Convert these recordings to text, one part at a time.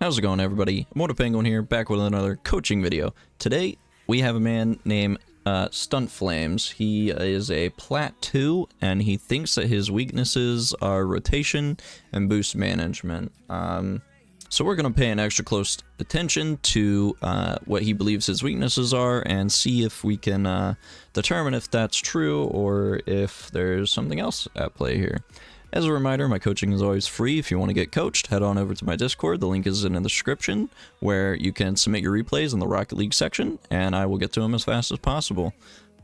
How's it going, everybody? Immortal Penguin here, back with another coaching video. Today, we have a man named Stunt Flames. He is a Plat 2, and he thinks that his weaknesses are rotation and boost management. So we're going to pay an extra close attention to what he believes his weaknesses are and see if we can determine if that's true or if there's something else at play here. As a reminder, my coaching is always free. If you want to get coached, head on over to my Discord. The link is in the description, where you can submit your replays in the Rocket League section, and I will get to them as fast as possible.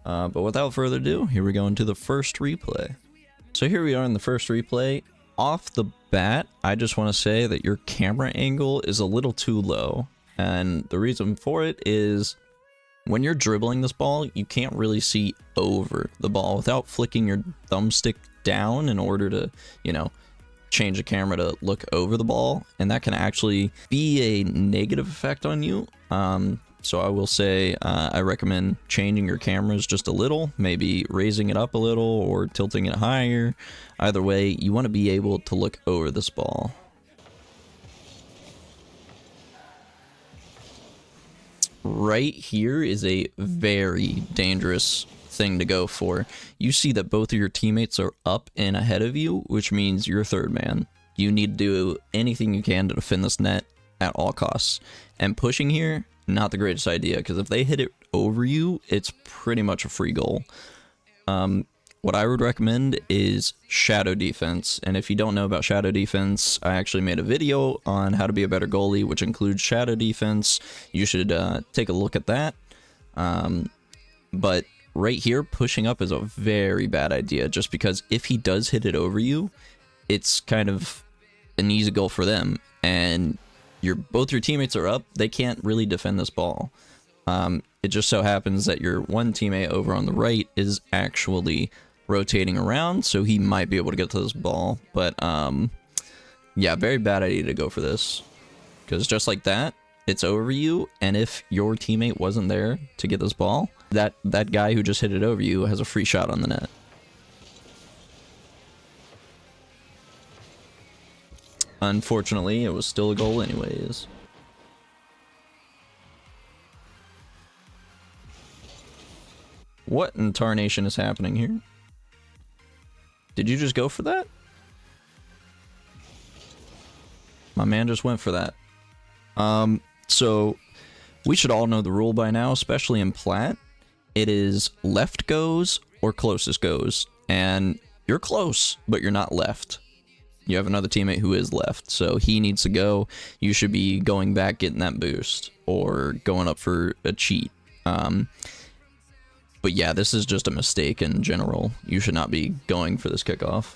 But without further ado, here we go into the first replay. So here we are in the first replay. Off the bat, I just want to say that your camera angle is a little too low. And the reason for it is when you're dribbling this ball, you can't really see over the ball without flicking your thumbstick down in order to, change the camera to look over the ball, and that can actually be a negative effect on you. So I will say I recommend changing your cameras just a little, maybe raising it up a little or tilting it higher. Either way, you want to be able to look over this ball. Right here is a very dangerous thing to go for. You see that both of your teammates are up and ahead of you, which means you're third man. You need to do anything you can to defend this net at all costs. And pushing here, not the greatest idea, because if they hit it over you, it's pretty much a free goal. What I would recommend is shadow defense. And if you don't know about shadow defense, I actually made a video on how to be a better goalie, which includes shadow defense. You should take a look at that. But right here, pushing up is a very bad idea, just because if he does hit it over you, it's kind of an easy goal for them, and both your teammates are up. They can't really defend this ball. It just so happens that your one teammate over on the right is actually rotating around, so he might be able to get to this ball. But yeah, very bad idea to go for this, because just like that, it's over you, and if your teammate wasn't there to get this ball, that guy who just hit it over you has a free shot on the net. Unfortunately, it was still a goal anyways. What in tarnation is happening here? Did you just go for that? My man just went for that. So we should all know the rule by now, especially in Plat. It is left goes or closest goes, and you're close, but you're not left. You have another teammate who is left, so he needs to go. You should be going back, getting that boost, or going up for a cheat. But yeah, this is just a mistake in general. You should not be going for this kickoff.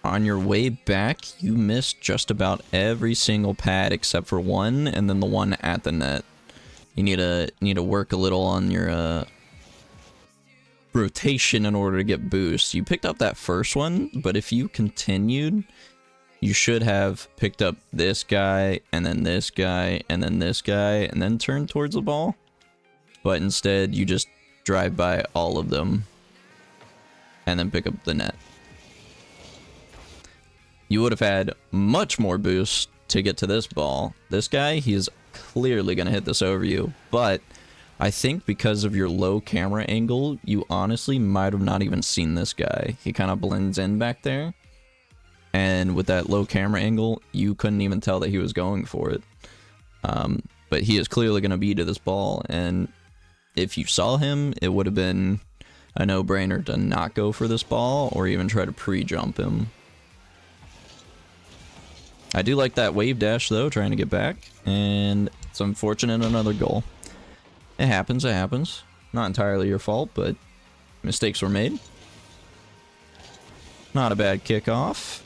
On your way back, you missed just about every single pad except for one, and then the one at the net. You need to work a little on your rotation in order to get boost. You picked up that first one, but if you continued, you should have picked up this guy, and then this guy, and then this guy, and then turned towards the ball. But instead, you just drive by all of them, and then pick up the net. You would have had much more boost to get to this ball. This guy, he is clearly going to hit this over you, but I think because of your low camera angle, you honestly might have not even seen this guy. He kind of blends in back there, and with that low camera angle, you couldn't even tell that he was going for it. But he is clearly going to be to this ball, and if you saw him, it would have been a no-brainer to not go for this ball or even try to pre-jump him. I do like that wave dash, though, trying to get back, and it's unfortunate another goal. It happens, it happens. Not entirely your fault, but mistakes were made. Not a bad kickoff.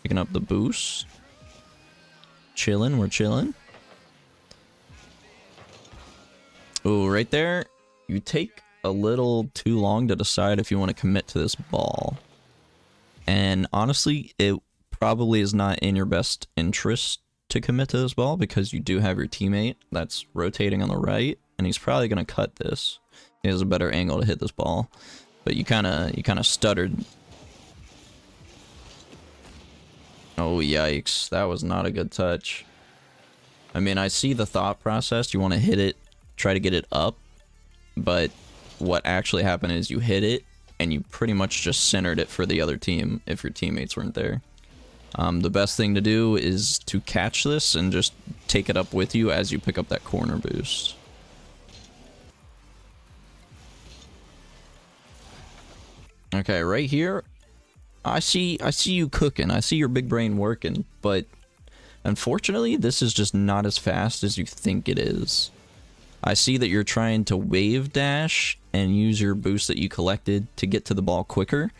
Picking up the boost. Chilling, we're chilling. Oh, right there, you take a little too long to decide if you want to commit to this ball. And honestly, it probably is not in your best interest to commit to this ball, because you do have your teammate that's rotating on the right, and he's probably going to cut this. He has a better angle to hit this ball, but you kind of stuttered Oh, yikes. That was not a good touch. I mean, I see the thought process. You want to hit it, try to get it up. But what actually happened is you hit it, and you pretty much just centered it for the other team if your teammates weren't there. The best thing to do is to catch this and just take it up with you as you pick up that corner boost. Okay, right here, I see you cooking. I see your big brain working, but unfortunately, this is just not as fast as you think it is. I see that you're trying to wave dash and use your boost that you collected to get to the ball quicker,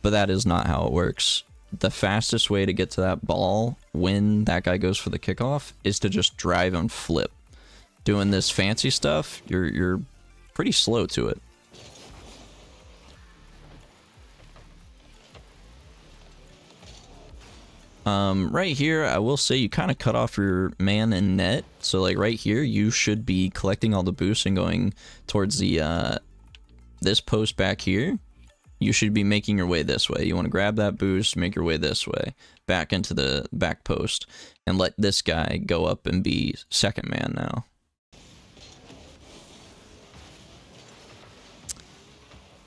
but that is not how it works. The fastest way to get to that ball when that guy goes for the kickoff is to just drive and flip. Doing this fancy stuff, you're pretty slow to it. Right here, I will say you kind of cut off your man in net. So like right here, you should be collecting all the boosts and going towards the, this post back here. You should be making your way this way. You want to grab that boost, make your way this way, back into the back post, and let this guy go up and be second man now.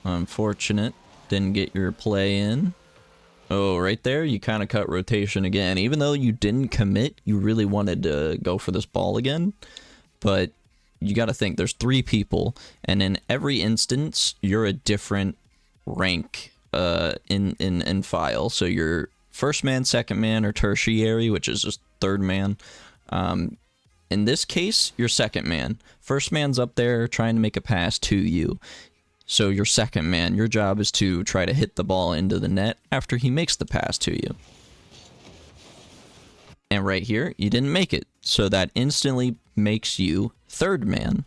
Unfortunate, didn't get your play in. Oh, right there, you kind of cut rotation again. Even though you didn't commit, you really wanted to go for this ball again. But you got to think, there's 3 people, and in every instance, you're a different rank in file. So you're first man, second man, or tertiary, which is just third man. In this case, you're second man. First man's up there trying to make a pass to you. So your second man, your job is to try to hit the ball into the net after he makes the pass to you. And right here, you didn't make it. So that instantly makes you third man.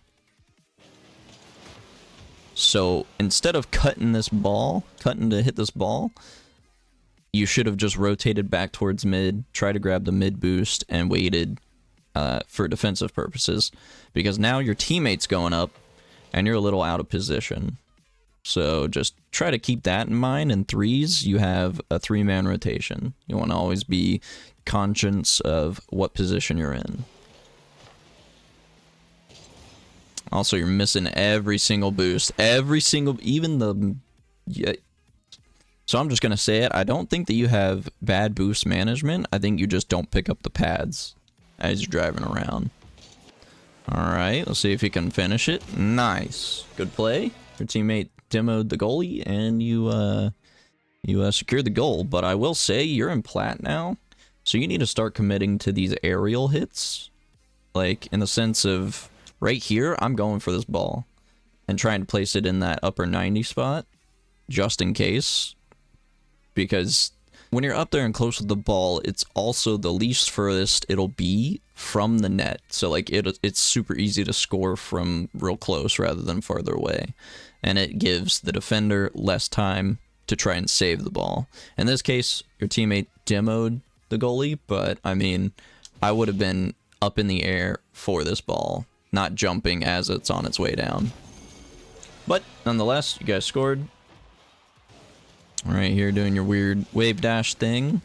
So instead of cutting to hit this ball, you should have just rotated back towards mid, tried to grab the mid boost, and waited for defensive purposes. Because now your teammate's going up, and you're a little out of position. So just try to keep that in mind. In threes, you have a 3-man rotation. You want to always be conscious of what position you're in. Also, you're missing every single boost. Even the... Yeah. So I'm just going to say it. I don't think that you have bad boost management. I think you just don't pick up the pads as you're driving around. Alright, let's see if you can finish it. Nice. Good play. Your teammate demoed the goalie, and you secured the goal. But I will say, you're in plat now, so you need to start committing to these aerial hits. Like, in the sense of, right here, I'm going for this ball, and trying to place it in that upper 90 spot, just in case. Because when you're up there and close with the ball, it's also the least furthest it'll be from the net. So like it's super easy to score from real close rather than farther away. And it gives the defender less time to try and save the ball. In this case, your teammate demoed the goalie, but I mean, I would have been up in the air for this ball, not jumping as it's on its way down. But nonetheless, you guys scored. Right here doing your weird wave dash thing.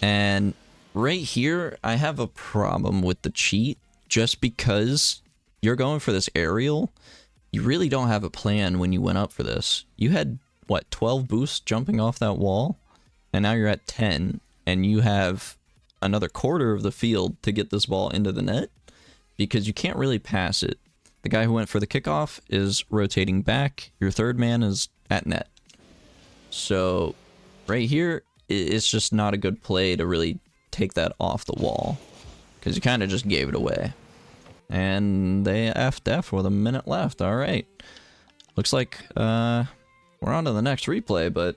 And right here, I have a problem with the cheat, just because you're going for this aerial. You really don't have a plan when you went up for this. You had, what, 12 boosts jumping off that wall? And now you're at 10, and you have another quarter of the field to get this ball into the net, because you can't really pass it. The guy who went for the kickoff is rotating back. Your third man is at net. So right here, it's just not a good play to really take that off the wall, because you kind of just gave it away. And they effed F with a minute left. All right. Looks like we're on to the next replay, but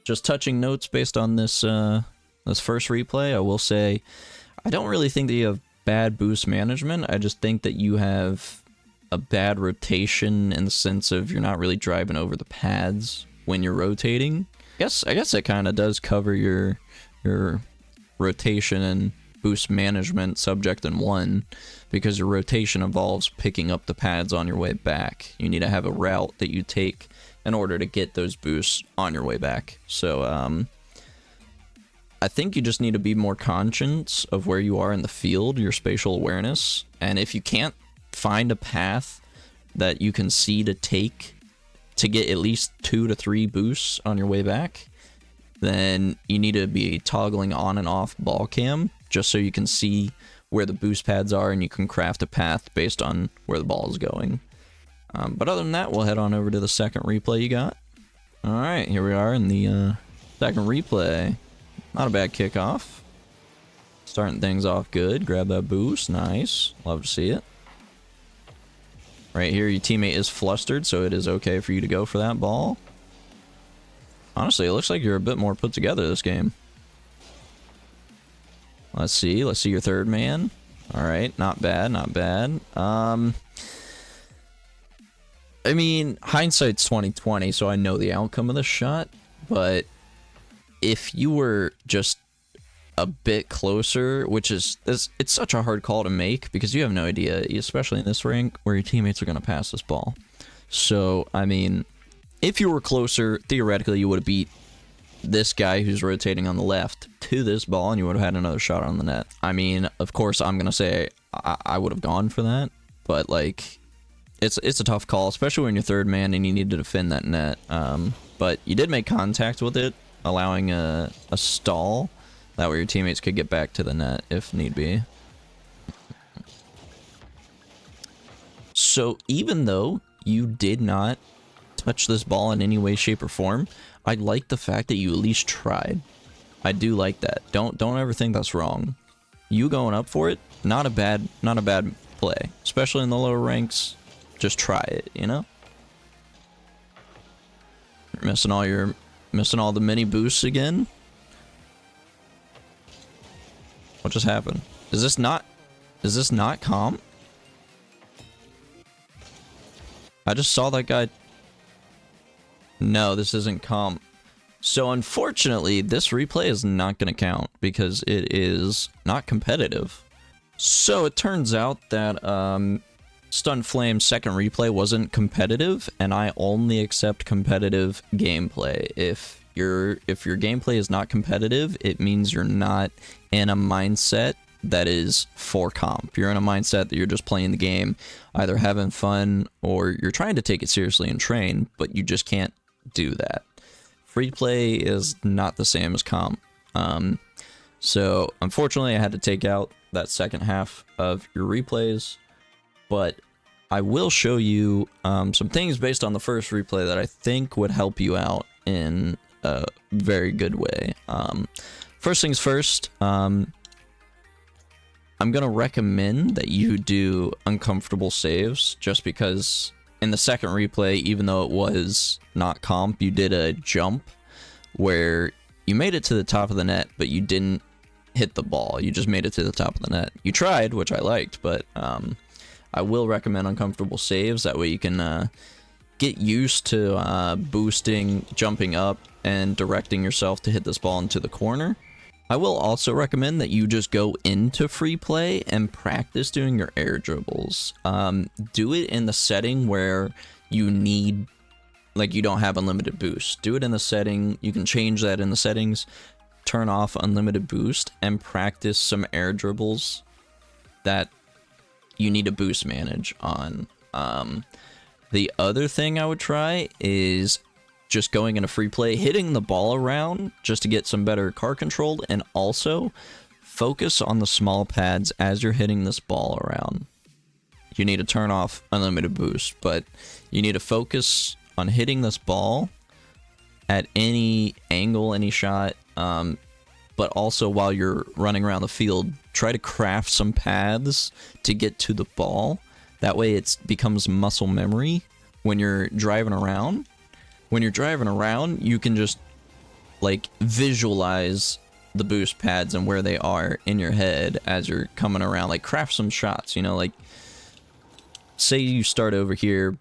just touching notes based on this this first replay, I will say I don't really think that you have bad boost management. I just think that you have a bad rotation in the sense of you're not really driving over the pads when you're rotating. I guess it kind of does cover your rotation and boost management subject in one, because your rotation involves picking up the pads on your way back. You need to have a route that you take in order to get those boosts on your way back. So I think you just need to be more conscious of where you are in the field, your spatial awareness. And if you can't find a path that you can see to take to get at least 2 to 3 boosts on your way back, then you need to be toggling on and off ball cam just so you can see where the boost pads are and you can craft a path based on where the ball is going. But other than that, we'll head on over to the second replay you got. All right, here we are in the second replay. Not a bad kickoff. Starting things off good. Grab that boost. Nice. Love to see it. Right here, your teammate is flustered, so it is okay for you to go for that ball. Honestly, it looks like you're a bit more put together this game. Let's see. Let's see your third man. All right. Not bad. Not bad. I mean, hindsight's 20/20, so I know the outcome of the shot, but if you were just a bit closer, which is it's such a hard call to make because you have no idea, especially in this rank, where your teammates are going to pass this ball. So, I mean, if you were closer, theoretically, you would have beat this guy who's rotating on the left to this ball, and you would have had another shot on the net. I mean, of course, I'm going to say I would have gone for that, but, like, it's a tough call, especially when you're third man and you need to defend that net. But you did make contact with it, allowing a stall. That way your teammates could get back to the net if need be. So even though you did not touch this ball in any way, shape, or form, I like the fact that you at least tried. I do like that. Don't ever think that's wrong. You going up for it, not a bad play, especially in the lower ranks. Just try it, you know? You're missing all the mini boosts again. What just happened? Is this not comp? I just saw that guy. No, this isn't comp. So unfortunately, this replay is not going to count because it is not competitive. So it turns out that Stun Flame's second replay wasn't competitive, and I only accept competitive gameplay. If your gameplay is not competitive, it means you're not in a mindset that is for comp. You're in a mindset that you're just playing the game, either having fun or you're trying to take it seriously and train, but you just can't do that. Free play is not the same as comp. So unfortunately, I had to take out that second half of your replays, but I will show you some things based on the first replay that I think would help you out in a very good way. First things first, I'm going to recommend that you do uncomfortable saves, just because in the second replay, even though it was not comp, you did a jump where you made it to the top of the net, but you didn't hit the ball. You just made it to the top of the net. You tried, which I liked, but I will recommend uncomfortable saves. That way you can get used to boosting, jumping up, and directing yourself to hit this ball into the corner. I will also recommend that you just go into free play and practice doing your air dribbles. Do it in the setting where you need, like, you don't have unlimited boost. Do it in the setting. You can change that in the settings. Turn off unlimited boost and practice some air dribbles that you need to boost manage on. The other thing I would try is just going into free play, hitting the ball around just to get some better car control, and also focus on the small pads as you're hitting this ball around. You need to turn off unlimited boost, but you need to focus on hitting this ball at any angle, any shot, but also while you're running around the field, try to craft some paths to get to the ball. That way it becomes muscle memory when you're driving around. When you're driving around, you can just, like, visualize the boost pads and where they are in your head as you're coming around. Like, craft some shots, you know, like, say you start over here,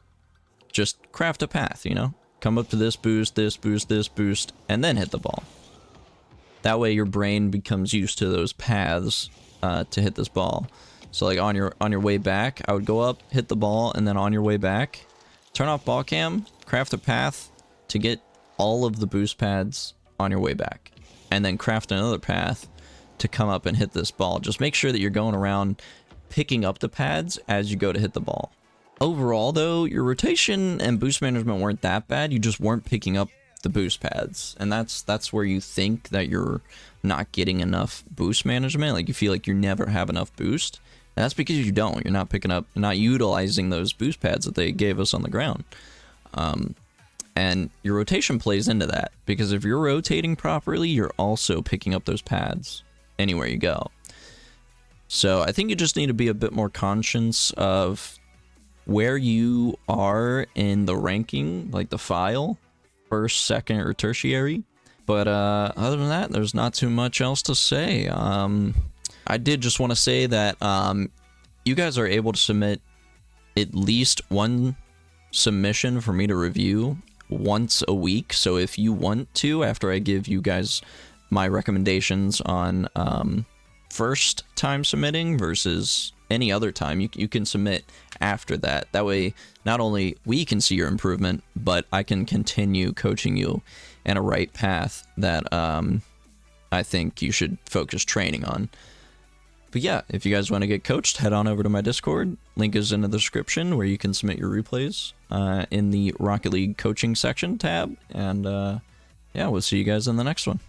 just craft a path, you know? Come up to this boost, this boost, this boost, and then hit the ball. That way your brain becomes used to those paths to hit this ball. So, like, on your way back, I would go up, hit the ball, and then on your way back, turn off ball cam, craft a path to get all of the boost pads on your way back. and then craft another path to come up and hit this ball. Just make sure that you're going around picking up the pads as you go to hit the ball. Overall, though, your rotation and boost management weren't that bad. You just weren't picking up the boost pads, and that's where you think that you're not getting enough boost management. Like, you feel like you never have enough boost, and that's because you don't. You're not picking up, not utilizing those boost pads that they gave us on the ground. And your rotation plays into that, because if you're rotating properly, you're also picking up those pads anywhere you go. So I think you just need to be a bit more conscious of where you are in the ranking, like the file, first, second, or tertiary. But other than that, there's not too much else to say. I did just want to say that you guys are able to submit at least one submission for me to review once a week. So if you want to, after I give you guys my recommendations on first time submitting versus any other time, you can submit after that. That way, not only we can see your improvement, but I can continue coaching you in a right path that I think you should focus training on. But yeah, if you guys want to get coached, head on over to my Discord. Link is in the description, where you can submit your replays in the Rocket League coaching section tab. And yeah, we'll see you guys in the next one.